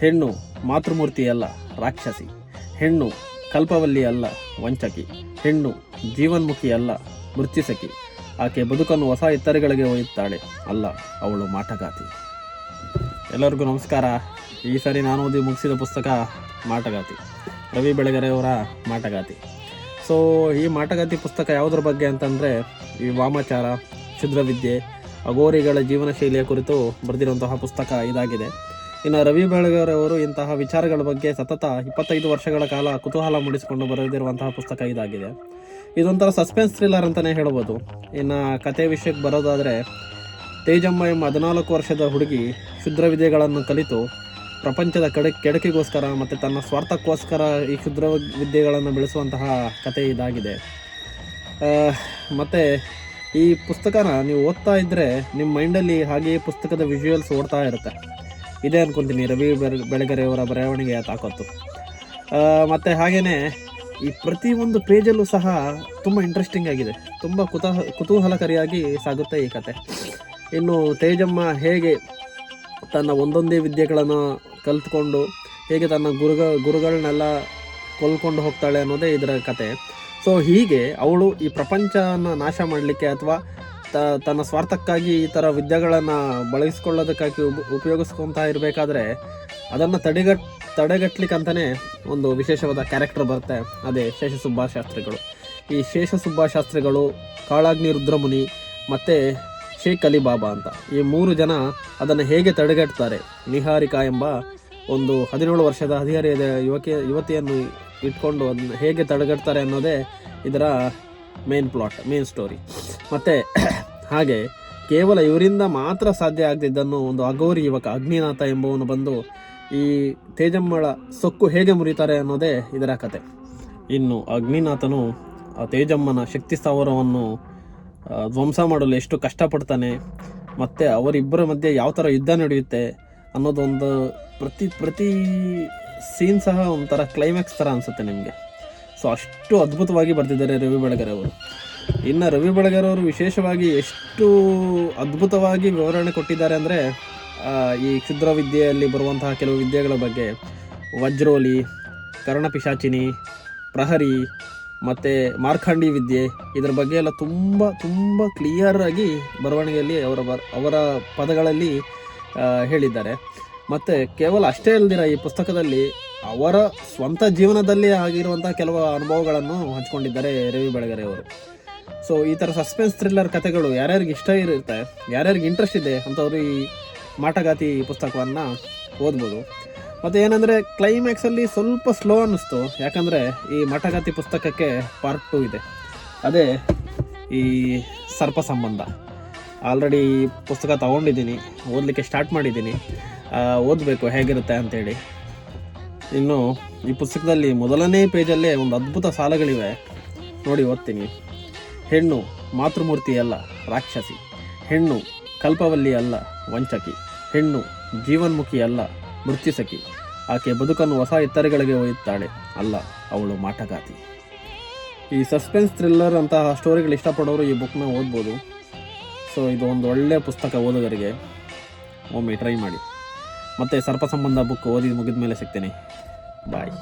ಹೆಣ್ಣು ಮಾತೃಮೂರ್ತಿ ಅಲ್ಲ ರಾಕ್ಷಸಿ, ಹೆಣ್ಣು ಕಲ್ಪವಲ್ಲಿ ಅಲ್ಲ ವಂಚಕಿ, ಹೆಣ್ಣು ಜೀವನ್ಮುಖಿ ಅಲ್ಲ ಮೃತ್ಯುಸಖಿ, ಆಕೆ ಬದುಕನ್ನು ಹೊಸ ಎತ್ತರಗಳಿಗೆ ಒಯ್ಯುತ್ತಾಳೆ, ಅಲ್ಲ ಅವಳು ಮಾಟಗಾತಿ. ಎಲ್ಲರಿಗೂ ನಮಸ್ಕಾರ. ಈ ಸರಿ ನಾನು ಓದಿ ಮುಗಿಸಿದ ಪುಸ್ತಕ ಮಾಟಗಾತಿ, ರವಿ ಬೆಳಗೆರೆಯವರ ಮಾಟಗಾತಿ. ಸೊ ಈ ಮಾಟಗಾತಿ ಪುಸ್ತಕ ಯಾವುದ್ರ ಬಗ್ಗೆ ಅಂತಂದರೆ, ಈ ವಾಮಾಚಾರ, ಕ್ಷುದ್ರವಿದ್ಯೆ, ಅಘೋರಿಗಳ ಜೀವನ ಶೈಲಿಯ ಕುರಿತು ಬರೆದಿರುವಂತಹ ಪುಸ್ತಕ ಇದಾಗಿದೆ. ಇನ್ನು ರವಿ ಬೆಳಗೆರೆಯವರು ಇಂತಹ ವಿಚಾರಗಳ ಬಗ್ಗೆ ಸತತ 25 ವರ್ಷಗಳ ಕಾಲ ಕುತೂಹಲ ಮೂಡಿಸಿಕೊಂಡು ಬರೆದಿರುವಂತಹ ಪುಸ್ತಕ ಇದಾಗಿದೆ. ಇದೊಂಥರ ಸಸ್ಪೆನ್ಸ್ ಥ್ರಿಲ್ಲರ್ ಅಂತಲೇ ಹೇಳ್ಬೋದು. ಇನ್ನು ಕತೆ ವಿಷಯಕ್ಕೆ ಬರೋದಾದರೆ, ತೇಜಮ್ಮ ಎಂಬ 14 ವರ್ಷದ ಹುಡುಗಿ ಕ್ಷುದ್ರ ವಿದ್ಯೆಗಳನ್ನು ಕಲಿತು ಪ್ರಪಂಚದ ಕೆಡಕಿಗೋಸ್ಕರ ಮತ್ತು ತನ್ನ ಸ್ವಾರ್ಥಕ್ಕೋಸ್ಕರ ಈ ಕ್ಷುದ್ರ ವಿದ್ಯೆಗಳನ್ನು ಬೆಳೆಸುವಂತಹ ಕತೆ ಇದಾಗಿದೆ. ಮತ್ತು ಈ ಪುಸ್ತಕನ ನೀವು ಓದ್ತಾ ಇದ್ದರೆ ನಿಮ್ಮ ಮೈಂಡಲ್ಲಿ ಹಾಗೆಯೇ ಪುಸ್ತಕದ ವಿಜುವಲ್ಸ್ ಓಡ್ತಾ ಇರುತ್ತೆ. ಇದೇ ಅನ್ಕೊತೀನಿ ರವಿ ಬೆಳಗೆರೆಯವರ ಬರವಣಿಗೆಯ ತಾಕತ್ತು. ಮತ್ತು ಹಾಗೆಯೇ ಈ ಪ್ರತಿಯೊಂದು ಪೇಜಲ್ಲೂ ಸಹ ತುಂಬ ಇಂಟ್ರೆಸ್ಟಿಂಗ್ ಆಗಿದೆ, ತುಂಬ ಕುತೂಹಲಕಾರಿಯಾಗಿ ಸಾಗುತ್ತೆ ಈ ಕತೆ. ಇನ್ನು ತೇಜಮ್ಮ ಹೇಗೆ ತನ್ನ ಒಂದೊಂದೇ ವಿದ್ಯೆಗಳನ್ನು ಕಲಿತ್ಕೊಂಡು ಹೇಗೆ ತನ್ನ ಗುರುಗಳನ್ನೆಲ್ಲ ಕೊಲ್ಕೊಂಡು ಹೋಗ್ತಾಳೆ ಅನ್ನೋದೇ ಇದರ ಕತೆ. ಸೊ ಹೀಗೆ ಅವಳು ಈ ಪ್ರಪಂಚನ ನಾಶ ಮಾಡಲಿಕ್ಕೆ ಅಥವಾ ತನ್ನ ಸ್ವಾರ್ಥಕ್ಕಾಗಿ ಈ ಥರ ವಿದ್ಯೆಗಳನ್ನು ಬಳಸಿಕೊಳ್ಳೋದಕ್ಕಾಗಿ ಉಪಯೋಗಿಸ್ಕೊತಾ ಇರಬೇಕಾದ್ರೆ ಅದನ್ನು ತಡೆಗಟ್ಟಲಿಕ್ಕಂತಲೇ ಒಂದು ವಿಶೇಷವಾದ ಕ್ಯಾರೆಕ್ಟರ್ ಬರುತ್ತೆ. ಅದೇ ಶೇಷಸುಬ್ಬಾಶಾಸ್ತ್ರಿಗಳು. ಈ ಶೇಷಸುಬ್ಬಾಶಾಸ್ತ್ರಿಗಳು, ಕಾಳಾಗ್ನಿ ರುದ್ರಮುನಿ ಮತ್ತು ಶೇಖ್ ಅಲಿ ಬಾಬಾ ಅಂತ ಈ 3 ಜನ ಅದನ್ನು ಹೇಗೆ ತಡೆಗಟ್ತಾರೆ. ನಿಹಾರಿಕಾ ಎಂಬ ಒಂದು 17 ವರ್ಷದ ಹದಿಹರೆಯದ ಯುವತಿಯನ್ನು ಇಟ್ಕೊಂಡು ಅದನ್ನು ಹೇಗೆ ತಡೆಗಟ್ತಾರೆ ಅನ್ನೋದೇ ಇದರ ಮೇನ್ ಸ್ಟೋರಿ. ಮತ್ತು ಹಾಗೆ ಕೇವಲ ಇವರಿಂದ ಮಾತ್ರ ಸಾಧ್ಯ ಆಗದಿದ್ದನ್ನು ಒಂದು ಅಘೋರಿ ಯುವಕ ಅಗ್ನಿನಾಥ ಎಂಬುವನು ಬಂದು ಈ ತೇಜಮ್ಮಳ ಸೊಕ್ಕು ಹೇಗೆ ಮುರಿತಾರೆ ಅನ್ನೋದೇ ಇದರ ಕತೆ. ಇನ್ನು ಅಗ್ನಿನಾಥನು ಆ ತೇಜಮ್ಮನ ಶಕ್ತಿ ಸ್ಥಾವರವನ್ನು ಧ್ವಂಸ ಮಾಡಲು ಎಷ್ಟು ಕಷ್ಟಪಡ್ತಾನೆ, ಮತ್ತು ಅವರಿಬ್ಬರ ಮಧ್ಯೆ ಯಾವ ಥರ ಯುದ್ಧ ನಡೆಯುತ್ತೆ ಅನ್ನೋದೊಂದು ಪ್ರತಿ ಸೀನ್ ಸಹ ಒಂಥರ ಕ್ಲೈಮ್ಯಾಕ್ಸ್ ಥರ ಅನಿಸುತ್ತೆ ನಿಮಗೆ. ಸೊ ಅಷ್ಟು ಅದ್ಭುತವಾಗಿ ಬರೆದಿದ್ದಾರೆ ರವಿ ಬೆಳಗೆರೆಯವರು. ಇನ್ನು ರವಿ ಬೆಳಗೆರೆಯವರು ವಿಶೇಷವಾಗಿ ಎಷ್ಟು ಅದ್ಭುತವಾಗಿ ವಿವರಣೆ ಕೊಟ್ಟಿದ್ದಾರೆ ಅಂದರೆ, ಈ ಕ್ಷುದ್ರ ವಿದ್ಯೆಯಲ್ಲಿ ಬರುವಂತಹ ಕೆಲವು ವಿದ್ಯೆಗಳ ಬಗ್ಗೆ, ವಜ್ರೋಲಿ, ಕರ್ಣಪಿಶಾಚಿನಿ, ಪ್ರಹರಿ ಮತ್ತು ಮಾರ್ಖಂಡಿ ವಿದ್ಯೆ, ಇದರ ಬಗ್ಗೆ ಎಲ್ಲ ತುಂಬ ಕ್ಲಿಯರಾಗಿ ಬರವಣಿಗೆಯಲ್ಲಿ ಅವರ ಪದಗಳಲ್ಲಿ ಹೇಳಿದ್ದಾರೆ. ಮತ್ತು ಕೇವಲ ಅಷ್ಟೇ ಅಲ್ಲದಿರ ಈ ಪುಸ್ತಕದಲ್ಲಿ ಅವರ ಸ್ವಂತ ಜೀವನದಲ್ಲಿ ಆಗಿರುವಂಥ ಕೆಲವು ಅನುಭವಗಳನ್ನು ಹಂಚ್ಕೊಂಡಿದ್ದಾರೆ ರವಿ ಬೆಳಗೆರೆಯವರು. ಸೊ ಈ ಥರ ಸಸ್ಪೆನ್ಸ್ ಥ್ರಿಲ್ಲರ್ ಕಥೆಗಳು ಯಾರ್ಯಾರಿಗೆ ಇಷ್ಟ ಇರುತ್ತೆ, ಯಾರ್ಯಾರಿಗೆ ಇಂಟ್ರೆಸ್ಟ್ ಇದೆ ಅಂಥವ್ರು ಈ ಮಾಟಗಾತಿ ಪುಸ್ತಕವನ್ನು ಓದ್ಬೋದು. ಮತ್ತು ಏನಂದರೆ ಕ್ಲೈಮ್ಯಾಕ್ಸಲ್ಲಿ ಸ್ವಲ್ಪ ಸ್ಲೋ ಅನ್ನಿಸ್ತು, ಯಾಕಂದರೆ ಈ ಮಾಟಗಾತಿ ಪುಸ್ತಕಕ್ಕೆ ಪಾರ್ಟ್ 2 ಇದೆ. ಅದೇ ಈ ಸರ್ಪ ಸಂಬಂಧ. ಆಲ್ರೆಡಿ ಈ ಪುಸ್ತಕ ತೊಗೊಂಡಿದ್ದೀನಿ, ಓದಲಿಕ್ಕೆ ಸ್ಟಾರ್ಟ್ ಮಾಡಿದ್ದೀನಿ, ಓದಬೇಕು ಹೇಗಿರುತ್ತೆ ಅಂಥೇಳಿ. ಇನ್ನು ಈ ಪುಸ್ತಕದಲ್ಲಿ ಮೊದಲನೇ ಪೇಜಲ್ಲೇ ಒಂದು ಅದ್ಭುತ ಸಾಲುಗಳಿವೆ, ನೋಡಿ ಓದ್ತೀನಿ. ಹೆಣ್ಣು ಮಾತೃಮೂರ್ತಿ ಅಲ್ಲ ರಾಕ್ಷಸಿ, ಹೆಣ್ಣು ಕಲ್ಪವಲ್ಲಿ ಅಲ್ಲ ವಂಚಕಿ, ಹೆಣ್ಣು ಜೀವನ್ಮುಖಿ ಅಲ್ಲ ಮೃತ್ಯುಸಖಿ, ಆಕೆ ಬದುಕನ್ನು ಹೊಸ ಎತ್ತರಗಳಿಗೆ ಒಯ್ಯುತ್ತಾಳೆ, ಅಲ್ಲ ಅವಳು ಮಾಟಗಾತಿ. ಈ ಸಸ್ಪೆನ್ಸ್ ಥ್ರಿಲ್ಲರ್ ಅಂತಹ ಸ್ಟೋರಿಗಳು ಇಷ್ಟಪಡೋರು ಈ ಬುಕ್ನ ಓದ್ಬೋದು. ಸೊ ಇದು ಒಂದು ಒಳ್ಳೆಯ ಪುಸ್ತಕ ಓದುಗರಿಗೆ, ಒಮ್ಮೆ ಟ್ರೈ ಮಾಡಿ. ಮತ್ತು ಸರ್ಪ ಸಂಬಂಧ ಬುಕ್ ಓದಿ ಮುಗಿದ ಮೇಲೆ ಸಿಗ್ತೇನೆ. ಬಾಯ್.